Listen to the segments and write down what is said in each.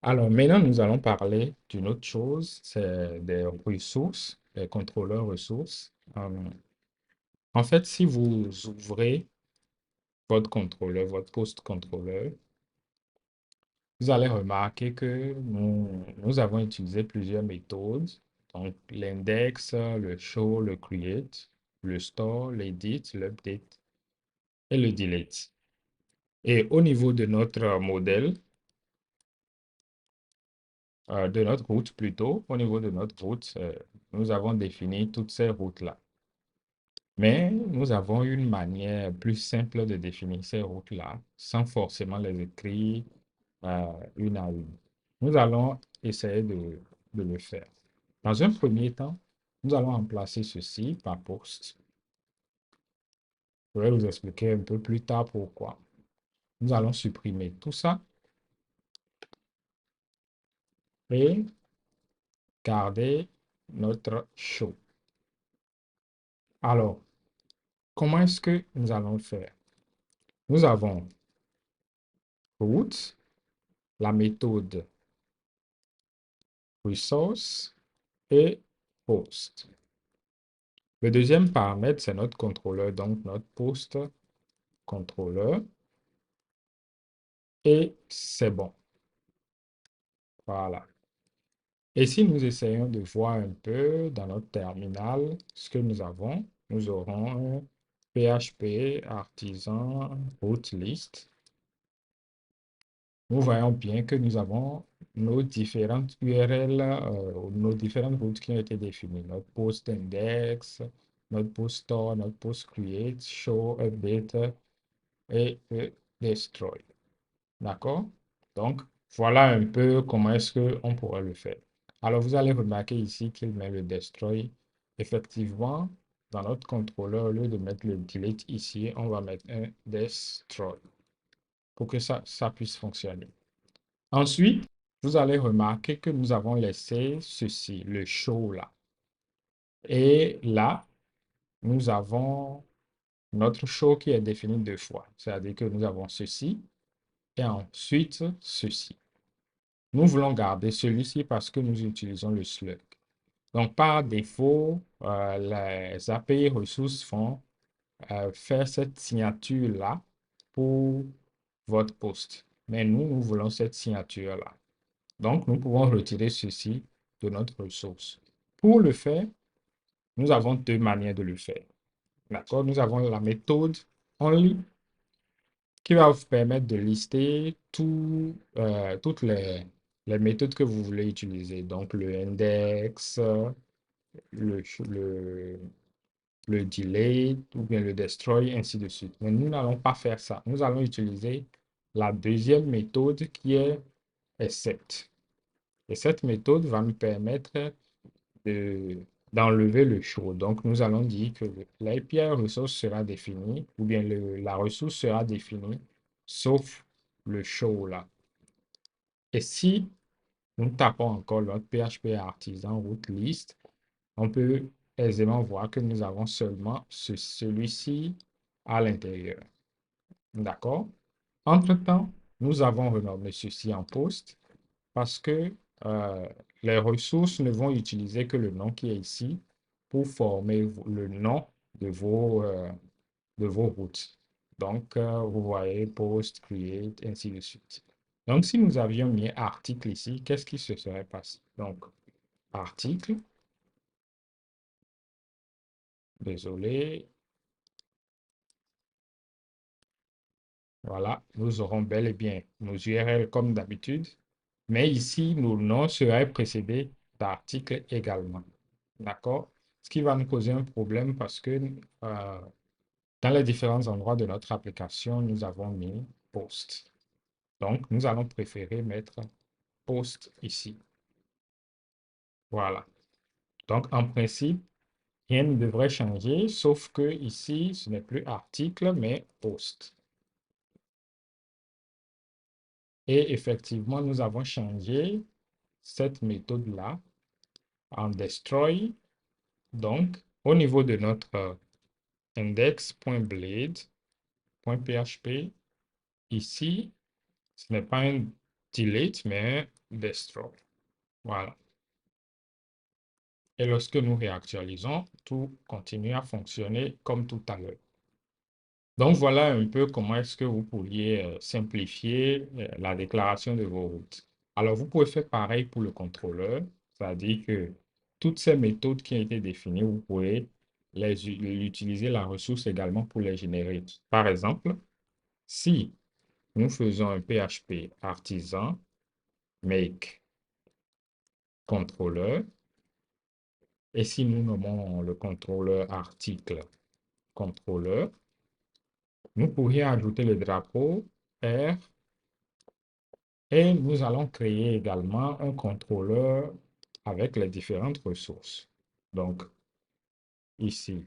Alors maintenant, nous allons parler d'une autre chose, c'est des ressources, des contrôleurs ressources. En fait, si vous ouvrez votre contrôleur, votre post contrôleur, vous allez remarquer que nous avons utilisé plusieurs méthodes. Donc, l'index, le show, le create, le store, l'edit, l'update et le delete. Et au niveau de notre modèle, de notre route plutôt, au niveau de notre route, nous avons défini toutes ces routes-là. Mais nous avons une manière plus simple de définir ces routes-là, sans forcément les écrire une à une. Nous allons essayer de le faire. Dans un premier temps, nous allons remplacer ceci par post. Je vais vous expliquer un peu plus tard pourquoi. Nous allons supprimer tout ça et garder notre show. Alors, comment est-ce que nous allons le faire? Nous avons route, la méthode resource et post. Le deuxième paramètre, c'est notre contrôleur, donc notre post contrôleur. Et c'est bon. Voilà. Et si nous essayons de voir un peu dans notre terminal ce que nous avons, nous aurons un PHP artisan route list. Nous voyons bien que nous avons nos différentes URL, nos différentes routes qui ont été définies. Notre post index, notre post store, notre post create, show, update et destroy. D'accord? Donc, voilà un peu comment est-ce qu'on pourrait le faire. Alors, vous allez remarquer ici qu'il met le destroy. Effectivement, dans notre contrôleur, au lieu de mettre le delete ici, on va mettre un destroy pour que ça puisse fonctionner. Ensuite, vous allez remarquer que nous avons laissé ceci, le show là. Et là, nous avons notre show qui est défini deux fois. C'est-à-dire que nous avons ceci et ensuite ceci. Nous voulons garder celui-ci parce que nous utilisons le slug. Donc, par défaut, les API ressources vont faire cette signature-là pour votre post. Mais nous voulons cette signature-là. Donc, nous pouvons retirer ceci de notre ressource. Pour le faire, nous avons deux manières de le faire. D'accord? Nous avons la méthode only qui va vous permettre de lister toutes les méthodes que vous voulez utiliser. Donc, le index, le, le delete ou bien le destroy, ainsi de suite. Mais nous n'allons pas faire ça. Nous allons utiliser la deuxième méthode qui est except. Et cette méthode va nous permettre d'enlever le show. Donc, nous allons dire que l'API ressource sera définie, ou bien la ressource sera définie, sauf le show là. Et si nous tapons encore notre PHP artisan route list, on peut aisément voir que nous avons seulement celui-ci à l'intérieur. D'accord? Entre-temps, nous avons renommé ceci en post parce que euh, les ressources ne vont utiliser que le nom qui est ici pour former le nom de vos routes. Donc, vous voyez post, create, ainsi de suite. Donc, si nous avions mis article ici, qu'est-ce qui se serait passé? Donc, article, désolé, voilà, nous aurons bel et bien nos URL comme d'habitude, mais ici, nos noms seraient précédés d'articles également. D'accord? Ce qui va nous causer un problème parce que dans les différents endroits de notre application, nous avons mis post. Donc, nous allons préférer mettre post ici. Voilà. Donc, en principe, rien ne devrait changer, sauf que ici, ce n'est plus article, mais post. Et effectivement, nous avons changé cette méthode-là en destroy. Donc, au niveau de notre index.blade.php, ici, ce n'est pas un delete, mais destroy. Voilà. Et lorsque nous réactualisons, tout continue à fonctionner comme tout à l'heure. Donc voilà un peu comment est-ce que vous pourriez simplifier la déclaration de vos routes. Alors vous pouvez faire pareil pour le contrôleur, c'est-à-dire que toutes ces méthodes qui ont été définies, vous pouvez utiliser la ressource également pour les générer. Par exemple, si nous faisons un PHP artisan make contrôleur, et si nous nommons le contrôleur article contrôleur, nous pourrions ajouter le drapeau R et nous allons créer également un contrôleur avec les différentes ressources. Donc, ici,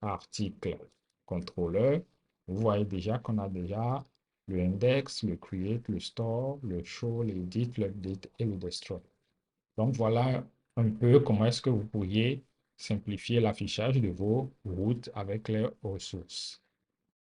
article contrôleur, vous voyez déjà qu'on a déjà le index, le create, le store, le show, l'edit, l'update et le destroy. Donc, voilà un peu comment est-ce que vous pourriez simplifier l'affichage de vos routes avec les ressources.